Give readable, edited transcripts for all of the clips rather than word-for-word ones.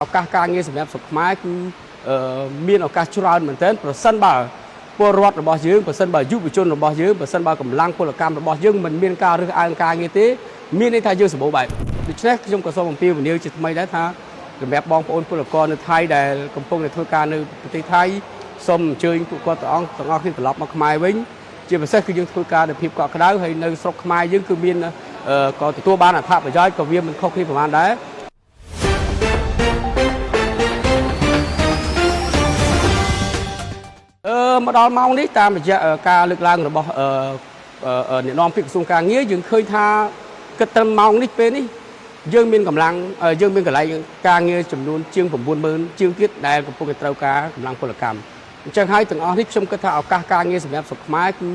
ឱកាសការងារសម្រាប់ស្រុកខ្មែរគឺមានឱកាសច្រើនមែនទែនប្រសិនបើពលរដ្ឋរបស់យើងប្រសិនបើយុវជនរបស់យើងប្រសិនបើកម្លាំងពលកម្មរបស់យើងមិនមានការរើសអើងការងារទេមានន័យថាយើងសម្បូរបែបដូច្នេះខ្ញុំក៏សូមអំពាវនាវជាថ្មីដែរថាសម្រាប់បងប្អូនពលករនៅថៃដែលកំពុងតែធ្វើការនៅប្រទេសថៃសូមអញ្ជើញពួកគាត់ទាំងអស់គ្នាត្រឡប់មកខ្មែរវិញជាពិសេសគឺយើងធ្វើការដោយភាពកក់ក្ដៅហើយនៅស្រុកខ្មែរយើងគឺមានក៏ទទួលបានអត្ថប្រយោជន៍ក៏វាមិនខុសគ្នាប្រហែលដែរមកដល់ម៉ោងនេះតាមរយៈការលើកឡើងរបស់អ្នកនាំពាក្យក្រសួងការងារយើងឃើញថាគិតត្រឹមម៉ោងនេះពេលនេះយើងមានកន្លែងការងារចំនួនជាង 90,000 ជាងទៀតដែលកំពុងតែត្រូវការកម្លាំងពលកម្មអញ្ចឹងហើយទាំងអស់នេះខ្ញុំគិតថាឱកាសការងារសម្រាប់ស្រុកខ្មែរគឺ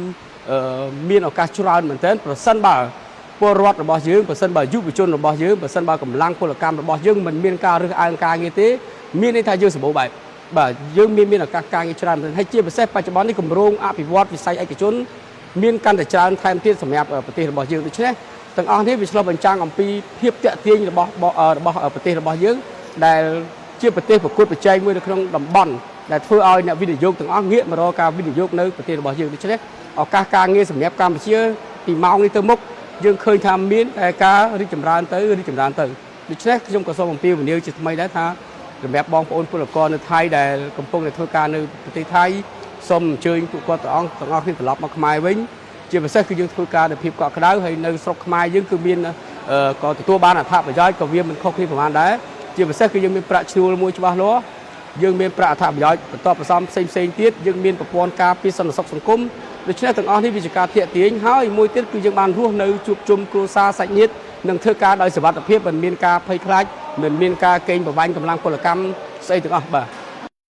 មានឱកាសច្រើនមែនទែនប្រសិនបើពលរដ្ឋរបស់យើងប្រសិនបើយុវជនរបស់យើងប្រសិនបើកម្លាំងពលកម្មរបស់យើងមិនមានការរើសអើងការងារទេមានន័យថាយើងសម្បូរបែបបាទយើងមានឱកាសការងារច្រើនមែនហើយជាពិសេសបច្ចុប្បន្ននេះគម្រោងអភិវឌ្ឍវិស័យឯកជនមានកាន់តែច្រើនថែមទៀតសម្រាប់ប្រទេសរបស់យើងដូច្នេះទាំងអស់នេះវាឆ្លុះបញ្ចាំងអំពីភាពតាក់ទាញរបស់ប្រទេសរបស់យើងដែលជាប្រទេសប្រកួតប្រជែងមួយនៅក្នុងតំបន់ដែលធ្វើឲ្យអ្នកវិនិយោគទាំងអស់ងាកមករកការវិនិយោគនៅប្រទេសរបស់យើងដូច្នេះឱកាសការងារសម្រាប់កម្ពុជាពីម៉ោងនេះទៅមុខយើងឃើញថាមានតែការរីកចម្រើនទៅដូច្នេះខ្ញុំក៏សូមអំពាវនាវជាថ្មីដែរថាសម្រាប់បងប្អូនពលករនៅថៃដែលកំពុងតែធ្វើការនៅប្រទេសថៃសូមអញ្ជើញពួកគាត់ទាំងអស់គ្នាត្រឡប់មកខ្មែរវិញជាពិសេសគឺយើងធ្វើការដោយភាពកក់ក្ដៅហើយនៅស្រុកខ្មែរយើងគឺមានក៏ទទួលបានអត្ថប្រយោជន៍ក៏វាមិនខុសគ្នាប្រហែលដែរជាពិសេសគឺយើងមានប្រាក់ឈ្នួលមួយច្បាស់លាស់យើងមានប្រាក់អត្ថប្រយោជន៍បន្តបន្សំផ្សេងទៀតយើងមានប្រព័ន្ធការពារសន្តិសុខសង្គមដូច្នេះទាំងអស់នេះវាជាការធាក់ទាញហើយមួយទៀតគឺយើងបានរស់នៅជួបជុំគ្រួសារសាច់ញាតិនិងធ្វើការដោយសុវត្ថិភាពមិនមានការភ័យខ្លាចមិនមានការកេងប្រវ័ញ្ចកម្លាំងពលកម្មស្អីទាំងអស់បាទ